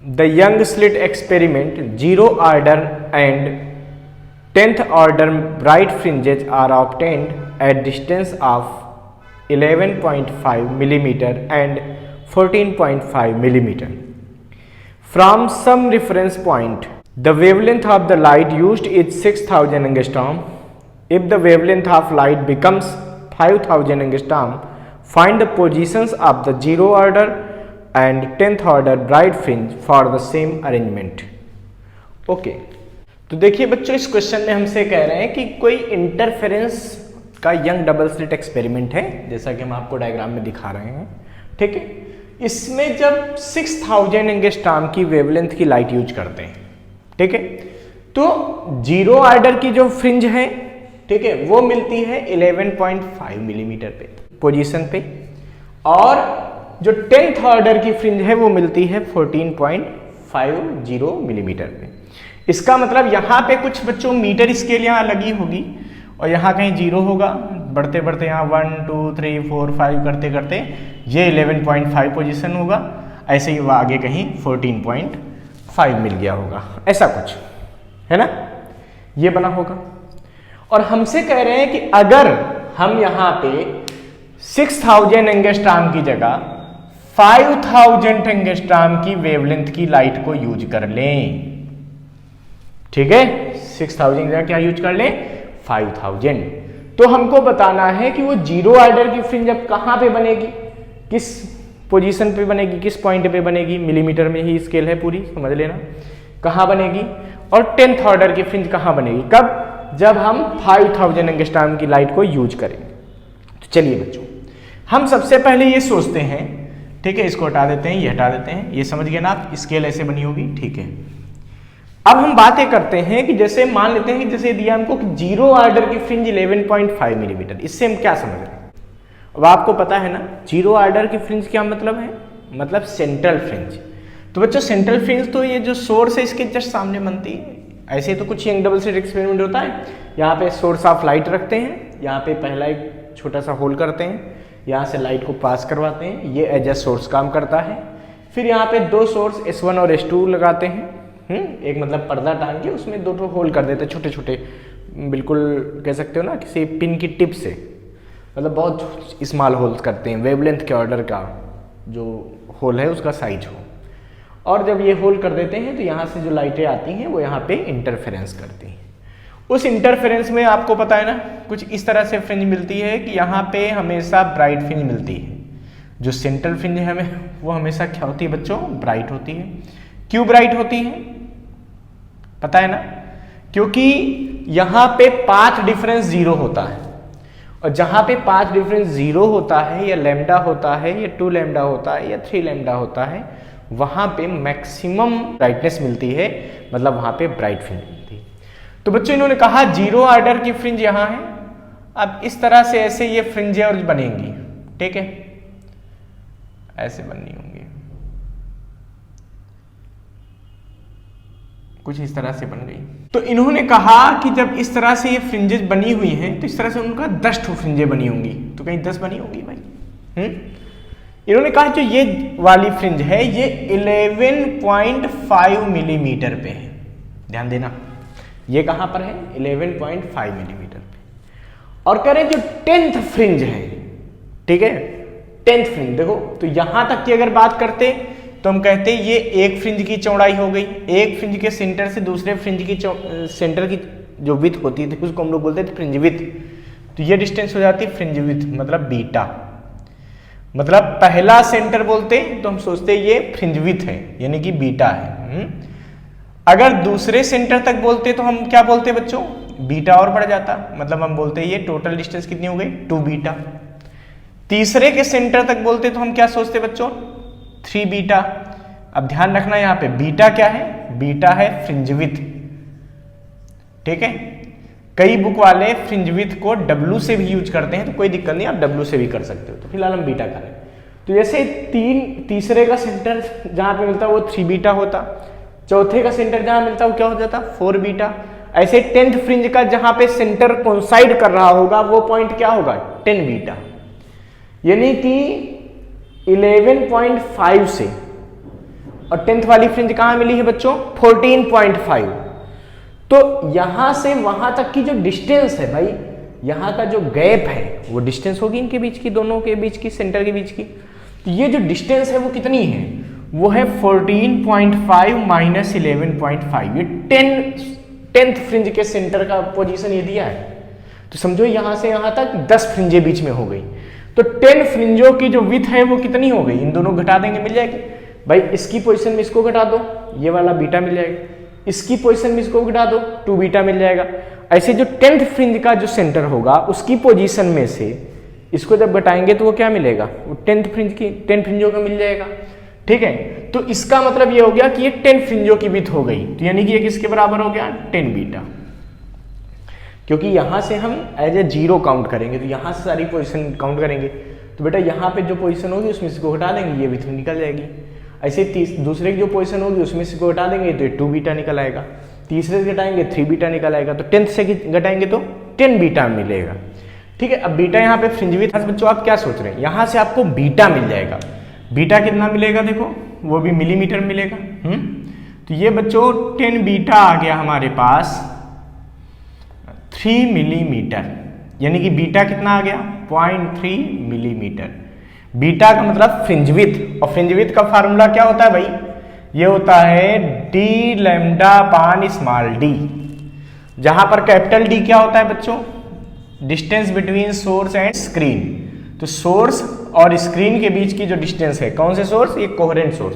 The young slit experiment, zero order and 10th order bright fringes are obtained at distance of 11.5 millimeter and 14.5 millimeter from some reference point. The wavelength of the light used is 6000 angstrom. If the wavelength of light becomes 5000 angstrom, find the positions of the zero order and 10th order bright fringe for the same arrangement. Okay तो देखिए बच्चों, इस question में हमसे कह रहे हैं कि कोई इंटरफेरेंस का यंग डबल स्लिट एक्सपेरिमेंट है, जैसा कि हम आपको डायग्राम में दिखा रहे हैं। ठीक है, इसमें जब 6000 एंगस्ट्रॉम की वेवलेंथ की लाइट यूज करते हैं, ठीक है, तो जीरो ऑर्डर की जो फ्रिंज है, ठीक है, वो मिलती है 11.5 मिलीमीटर पे पोजीशन पे, और जो 10th ऑर्डर की फ्रिंज है वो मिलती है 14.50 मिलीमीटर पे। इसका मतलब यहाँ पे कुछ बच्चों मीटर स्केल यहाँ लगी होगी और यहाँ कहीं जीरो होगा, बढ़ते बढ़ते यहाँ 1 2 3 4 5 करते करते ये 11.5 पोजीशन होगा, ऐसे ही वह आगे कहीं 14.5 मिल गया होगा, ऐसा कुछ है ना, ये बना होगा। और हमसे कह रहे हैं कि अगर हम यहाँ पे 6000 एंगस्ट्रॉम की जगह 5000 एंगस्ट्रॉम की वेवलेंथ की लाइट को यूज कर लें, ठीक है, 6000 की जगह क्या यूज कर लें, 5000, तो हमको बताना है कि वो जीरो ऑर्डर की फ्रिंज अब कहाँ पे बनेगी, किस पोजीशन पे बनेगी, किस पॉइंट पे बनेगी, मिलीमीटर में ही स्केल है पूरी, समझ लेना, कहाँ बनेगी, और 10th ऑर्डर की फ्रिंज कहाँ बनेगी, कब, जब हम 5000 एंगस्ट्रॉम की लाइट को यूज करेंगे। तो चलिए बच्चों, हम सबसे पहले ये सोचते हैं, ठीक है, इसको हटा देते हैं, ये हटा देते हैं, ये समझ गए ना आप, स्केल ऐसे बनी होगी, ठीक है। अब हम बातें करते हैं कि जैसे मान लेते हैं कि जैसे दिया हमको कि जीरो ऑर्डर की फ्रिंज 11.5 मिलीमीटर, इससे हम क्या समझ रहे हैं, अब आपको पता है ना जीरो ऑर्डर की फ्रिंज क्या मतलब है, मतलब सेंट्रल फ्रिंज। तो बच्चों सेंट्रल फ्रिंज तो ये जो सोर्स है इसके जस्ट सामने बनती है, ऐसे तो कुछ यंग डबल स्लिट एक्सपेरिमेंट होता है, यहाँ पे सोर्स ऑफ लाइट रखते हैं, यहाँ पे पहला एक छोटा सा होल करते हैं, यहाँ से लाइट को पास करवाते हैं, ये एज ए सोर्स काम करता है, फिर यहाँ पे दो सोर्स S1 और S2 लगाते हैं, एक मतलब पर्दा टांग के उसमें दो होल कर देते हैं छोटे छोटे, बिल्कुल कह सकते हो ना किसी पिन की टिप से, मतलब बहुत स्मॉल होल्स करते हैं, वेवलेंथ के ऑर्डर का जो होल है उसका साइज हो, और जब ये होल कर देते हैं तो यहाँ से जो लाइटें आती हैं वो यहाँ पे इंटरफेरेंस करती हैं। उस इंटरफेरेंस में आपको पता है ना कुछ इस तरह से फ्रिंज मिलती है कि यहाँ पे हमेशा ब्राइट फ्रिंज मिलती है, जो सेंट्रल फ्रिंज है हमें वो हमेशा क्या होती है बच्चों, ब्राइट होती है। क्यों ब्राइट होती है पता है ना, क्योंकि यहाँ पे पाथ डिफरेंस जीरो होता है, और जहाँ पे पाथ डिफरेंस जीरो होता है या लैम्डा होता है या 2 लैम्डा होता है या 3 लैम्डा होता है, वहाँ पे मैक्सिमम ब्राइटनेस मिलती है, मतलब वहाँ पे ब्राइट फ्रिंज मिलती है। तो बच्चों इन्होंने कहा जीरो ऑर्डर की फ्रिंज यहाँ है, अब इस तरह से ऐसे ये फ्रिंजें और बनेंगी, ठीक है, ऐसे बननी होंगी, कुछ इस तरह से बन गई। तो इन्होंने कहा कि जब इस तरह से ये फ्रिंजेस बनी हुई हैं तो इस तरह से उनका 10 फ्रिंजें बनी होंगी, तो कहीं 10 बनी होंगी भाई। इन्होंने कहा जो ये वाली फ्रिंज है ये 11.5 मिलीमीटर पे है, ध्यान देना ये कहां पर है, 11.5 मिलीमीटर पे, और कह रहे जो 10th फ्रिंज है, ठीक है, 10th फ्रिंज देखो, तो यहां तक की अगर बात करते तो हम कहते ये एक फ्रिंज की चौड़ाई हो गई, एक फ्रिंज के सेंटर से दूसरे फ्रिंज की सेंटर की जो विड्थ होती थी उसको हम लोग बोलते थे फ्रिंज विड्थ, तो ये डिस्टेंस हो जाती है फ्रिंज विड्थ, मतलब बीटा, मतलब पहला सेंटर बोलते तो हम सोचते ये फ्रिंज विड्थ है यानी कि बीटा है। अगर दूसरे सेंटर तक बोलते तो हम क्या बोलते बच्चों, बीटा और बढ़ जाता, मतलब हम बोलते ये टोटल डिस्टेंस कितनी हो गई 2 बीटा। तीसरे के सेंटर तक बोलते तो हम क्या सोचते बच्चों 3 बीटा। अब ध्यान रखना यहाँ पे बीटा क्या है, बीटा है फ्रिंज विड्थ, ठीक है, कई बुक वाले फ्रिंज विड्थ को W से भी यूज करते हैं, तो कोई दिक्कत नहीं, आप W से भी कर सकते हो, तो फिलहाल हम बीटा करें। तो जैसे तीसरे का सेंटर जहां पे मिलता है वो 3 बीटा होता, चौथे का सेंटर जहां मिलता है वो क्या हो जाता 4 बीटा, ऐसे 10th फ्रिंज का जहां पे सेंटर कोइंसाइड कर रहा होगा वो पॉइंट क्या होगा 10 बीटा, यानी कि 11.5 से और 10th वाली फ्रिंज कहां मिली है बच्चों 14.5। तो यहां से वहां तक की जो डिस्टेंस है भाई, यहां का जो गैप है वो डिस्टेंस होगी इनके बीच की, दोनों के बीच की, सेंटर के बीच की। तो ये जो डिस्टेंस है वो कितनी है, वो है 14.5 माइनस 11.5। ये 10th फ्रिंज के सेंटर का पोजीशन ये दिया है। तो समझो यहां से यहां तक 10 फ्रिंजें बीच में हो गई। तो 10 फ्रिंजों की जो विड्थ है वो कितनी हो गई, इन दोनों घटा देंगे मिल जाएगी भाई। इसकी पोजीशन में इसको घटा दो, ये वाला बीटा मिल जाएगा। इसकी पोजीशन में इसको घटा दो, 2 बीटा मिल जाएगा। ऐसे जो 10th फ्रिंज का जो सेंटर होगा उसकी पोजीशन में से इसको जब घटाएंगे तो वो क्या मिलेगा, वो 10 फ्रिंजों का मिल जाएगा। ठीक है, तो इसका मतलब ये हो गया कि ये 10 फ्रिंजों की विड्थ हो गई। तो यानी कि ये किसके बराबर हो गया 10 बीटा, क्योंकि यहां से हम एज ए 0 काउंट करेंगे। तो यहां से सारी पोजीशन काउंट करेंगे तो बेटा यहां पे जो पोजीशन होगी उसमें से इसको घटा देंगे, ये विड्थ निकल जाएगी। ऐसे दूसरे की जो पोजीशन होगी उसमें से इसको घटा देंगे तो ये 2 बीटा निकल आएगा। तीसरे से घटाएंगे 3 बीटा निकल आएगा। तो 10th से घटाएंगे तो 10 बीटा मिलेगा। ठीक है, अब बीटा यहाँ पे फ्रिंज विड्थ, बच्चों आप क्या सोच रहे हैं, यहां से आपको बीटा मिल जाएगा। बीटा कितना मिलेगा देखो, वो भी मिलीमीटर मिलेगा। तो ये बच्चों 10 बीटा आ गया हमारे पास 3 मिलीमीटर, यानी कि बीटा कितना आ गया 0.3 मिलीमीटर। बीटा का मतलब फ्रिंज विड्थ, और फ्रिंज विड्थ का फार्मूला क्या होता है भाई, ये होता है डी लैम्डा अपान स्मॉल डी, जहां पर कैपिटल डी क्या होता है बच्चों, distance between source and screen. तो सोर्स और स्क्रीन के बीच की जो डिस्टेंस है, कौन से सोर्स, ये कोहेरेंट सोर्स।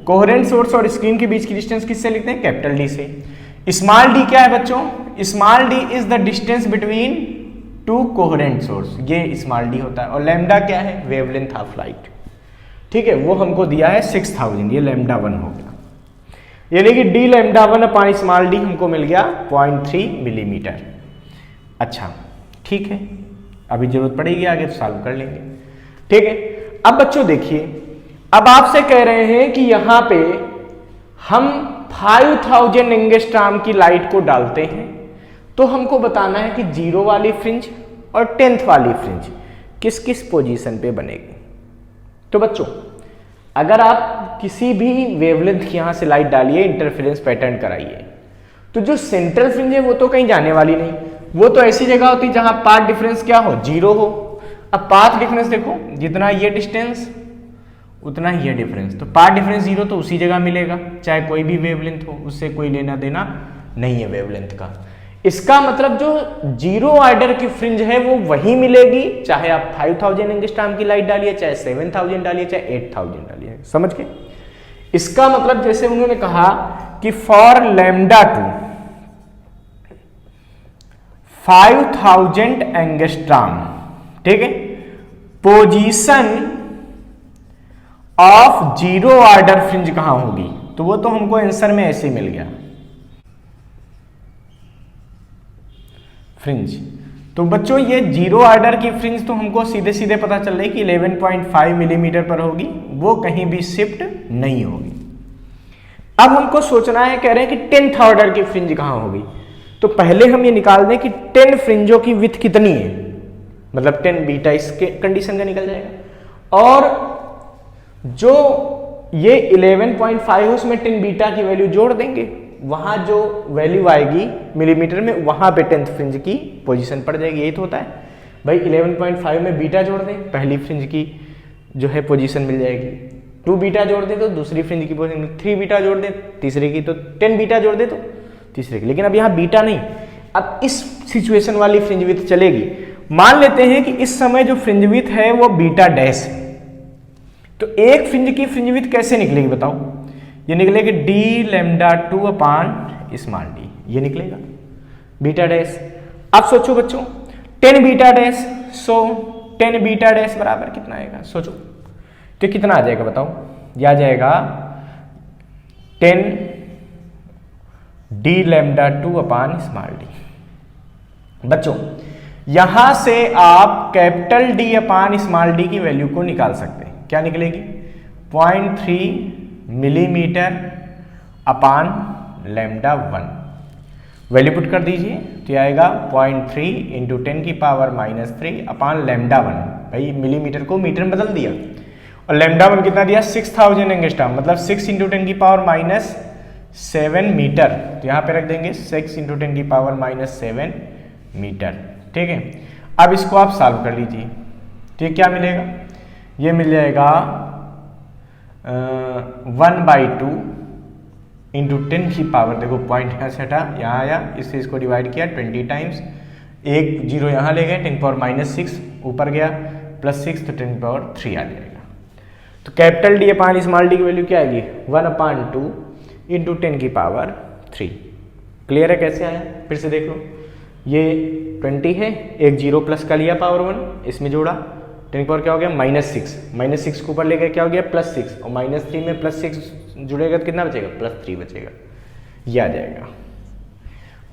कोहेरेंट सोर्स और स्क्रीन के बीच की डिस्टेंस किससे लिखते हैं, कैपिटल डी से। स्मॉल डी क्या है बच्चों, small D is the distance between 2 coherent source, ये स्मॉल डी होता है। और लैम्डा क्या है, वेवलेंथ ऑफ लाइट। ठीक है, वो हमको दिया है 6000, ये लैम्डा 1 हो गया। यानी कि डी लैम्डा 1 अपान स्मॉल डी हमको मिल गया 0.3 मिलीमीटर। अच्छा ठीक है, अभी जरूरत पड़ेगी आगे तो सॉल्व कर लेंगे। ठीक है, अब बच्चों देखिए, अब आपसे कह रहे हैं कि यहां पे हम 5000 एंगस्ट्रॉम की लाइट को डालते हैं, तो हमको बताना है कि 0 वाली फ्रिंज और 10th वाली फ्रिंज किस किस पोजीशन पे बनेगी। तो बच्चों अगर आप किसी भी वेवलेंथ की यहां से लाइट डालिए, इंटरफेरेंस पैटर्न कराइए, तो जो सेंट्रल फ्रिंज है वो तो कहीं जाने वाली नहीं, वो तो ऐसी जगह होती है जहां पाथ डिफरेंस क्या हो, 0 हो। अब पाथ डिफरेंस देखो, जितना ये डिस्टेंस उतना ही ये डिफरेंस, तो पाथ डिफरेंस 0 तो उसी जगह मिलेगा, चाहे कोई भी वेवलेंथ हो, उससे कोई लेना देना नहीं है वेवलेंथ का। इसका मतलब जो 0 ऑर्डर की फ्रिंज है वो वही मिलेगी, चाहे आप 5000 एंगस्ट्रॉम की लाइट डालिए, चाहे 7000 डालिए, चाहे 8000 डालिए। समझ के, इसका मतलब जैसे उन्होंने कहा कि फॉर लैम्डा 2 5000 एंगस्ट्रॉम, ठीक है, पोजीशन ऑफ 0 ऑर्डर फ्रिंज कहां होगी, तो वो तो हमको आंसर में ऐसे मिल गया फ्रिंज। तो बच्चों ये 0 ऑर्डर की फ्रिंज तो हमको सीधे सीधे पता चल रही कि 11.5 मिलीमीटर पर होगी, वो कहीं भी शिफ्ट नहीं होगी। अब हमको सोचना है, कह रहे हैं कि 10th ऑर्डर की फ्रिंज कहां होगी। तो पहले हम ये निकाल दें कि 10 फ्रिंजों की विड्थ कितनी है, मतलब 10 बीटा इसके कंडीशन का निकल जाएगा। और जो ये 11.5 है उसमें 10 बीटा की वैल्यू जोड़ देंगे, वहां जो वैल्यू आएगी मिलीमीटर में वहां पे 10th फ्रिंज की पोजीशन पड़ जाएगी। यही तो होता है भाई, 11.5 में बीटा जोड़ दें, पहली फ्रिंज की जो है पोजीशन मिल जाएगी। 2 बीटा जोड़ दें तो दूसरी फ्रिंज की पोजीशन, 3 बीटा जोड़ दें तीसरे की, तो 10 बीटा जोड़ दे तो तीसरे की। लेकिन अब यहाँ बीटा नहीं, अब इस सिचुएशन वाली फ्रिंज विड्थ चलेगी। मान लेते हैं कि इस समय जो फ्रिंज विड्थ है वो बीटा डैश है, तो एक फ्रिंज की फ्रिंज विड्थ कैसे निकलेगी बताओ, ये निकलेगी डी लैम्डा 2 अपान स्मॉल डी, ये निकलेगा बीटा डैश। अब सोचो बच्चों 10 बीटा डैश, सो 10 बीटा डैश बराबर कितना आएगा, सोचो तो कितना आ जाएगा बताओ, यह आ जाएगा 10 डी लैम्डा 2 अपान स्मॉल डी। बच्चों यहां से आप कैपिटल डी अपान स्मॉल डी की वैल्यू को निकाल सकते हैं। क्या निकलेगी 0.3 मिलीमीटर अपान लैम्डा 1, वैल्यू पुट कर दीजिए तो यह आएगा 0.3 इंटू 10 की पावर -3 अपान लैम्डा 1। भाई मिलीमीटर को मीटर में बदल दिया, और लैम्डा 1 कितना दिया 6000 एंगस्ट्रॉम, मतलब 6 इंटू 10 की पावर माइनस 7 मीटर। तो यहाँ पे रख देंगे 6 इंटू 10 की पावर माइनस 7 मीटर। ठीक है, अब इसको आप सॉल्व कर लीजिए। तो ये क्या मिलेगा, ये मिल जाएगा 1/2 इंटू 10 की पावर, देखो पॉइंट यहाँ से हटा यहाँ आया, इससे इसको डिवाइड किया 20 टाइम्स, एक जीरो यहाँ ले गए 10 पावर माइनस 6 ऊपर गया प्लस 6 तो 10 पावर 3 आ जाएगा। तो कैपिटल डी अपान स्मॉल डी की वैल्यू क्या आएगी 1/2 इंटू 10 की पावर 3। क्लियर है कैसे आया, फिर से देख लो, ये 20 है, एक जीरो प्लस का लिया पावर 1 इसमें जोड़ा, 10 पावर क्या हो गया -6 को ऊपर ले गए क्या हो गया +6 और -3 में +6 जुड़ेगा तो कितना बचेगा +3 बचेगा, ये आ जाएगा।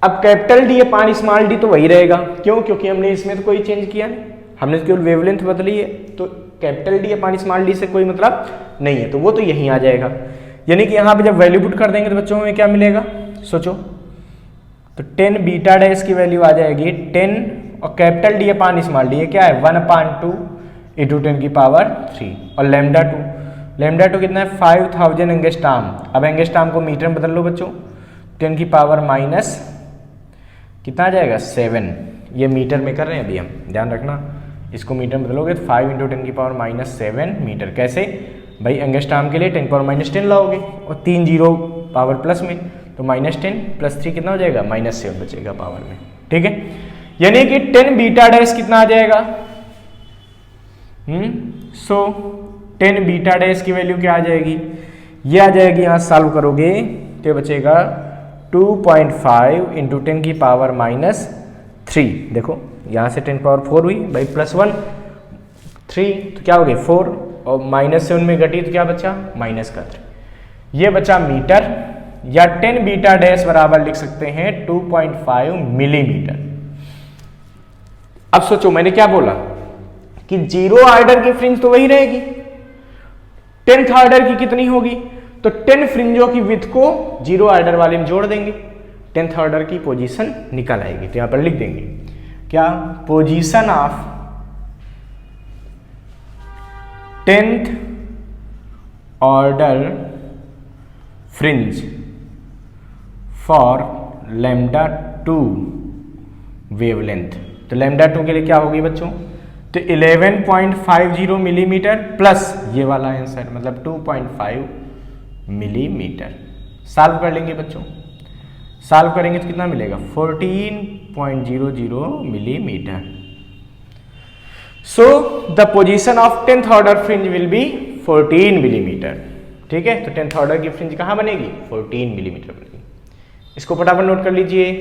अब कैपिटल डी अपान स्मॉल डी तो वही रहेगा, क्यों, क्योंकि हमने इसमें तो कोई चेंज किया नहीं, हमने केवल वेवलेंथ बदली है, तो कैपिटल डी अपान स्मॉल डी से कोई मतलब नहीं है, तो वो तो यहीं आ जाएगा। यानी कि यहाँ पे जब वैल्यू पुट कर देंगे तो बच्चों में क्या मिलेगा, सोचो, तो 10 बीटा डैश की वैल्यू आ जाएगी 10 और कैपिटल डी अपान स्मॉल डी ये क्या है 1/2 इंटू 10 की पावर 3 और लैम्डा 2 कितना है 5000 एंगस्ट्रॉम। अब एंगस्ट्रॉम को मीटर में बदल लो बच्चों, 10 की पावर माइनस कितना आ जाएगा 7, ये मीटर में कर रहे हैं अभी हम, ध्यान रखना, इसको मीटर में बदलोगे तो 5 इंटू 10 की पावर -7 मीटर। कैसे भाई, एंगस्ट्रॉम के लिए 10 पावर -10 लाओगे और 3 जीरो पावर प्लस में, तो -10 + 3 कितना हो जाएगा -7 बचेगा पावर में। ठीक है, यानी कि 10 बीटा डैश कितना आ जाएगा, सो 10 बीटा डैश की वैल्यू क्या आ जाएगी, ये आ जाएगी, यहाँ सॉल्व करोगे तो बचेगा 2.5 इंटू 10 की पावर -3। देखो यहाँ से 10 पावर 4 हुई भाई, +1 3 तो क्या हो गई 4 और -7 में घटी तो क्या बचा -3, ये बचा मीटर, या 10 बीटा डैश बराबर लिख सकते हैं 2.5 मिलीमीटर। अब सोचो मैंने क्या बोला कि जीरो ऑर्डर की फ्रिंज तो वही रहेगी, 10th ऑर्डर की कितनी होगी, तो 10 फ्रिंजों की विड्थ को जीरो ऑर्डर वाले में जोड़ देंगे, 10th ऑर्डर की पोजीशन निकल आएगी। तो यहां पर लिख देंगे क्या, position of 10th order fringe for lambda 2 wavelength. तो लैम्डा 2 के लिए क्या होगी बच्चों, तो 11.50 मिलीमीटर प्लस ये वाला आंसर मतलब 2.5 मिलीमीटर। सॉल्व कर लेंगे बच्चों, सॉल्व करेंगे तो कितना मिलेगा 14.00 millimetre. So the position of 10th order fringe will be 14 millimetre. ठीक है, तो 10th ऑर्डर की फ्रिंज कहाँ बनेगी 14 मिलीमीटर बनेगी। इसको फटाफट नोट कर लीजिए।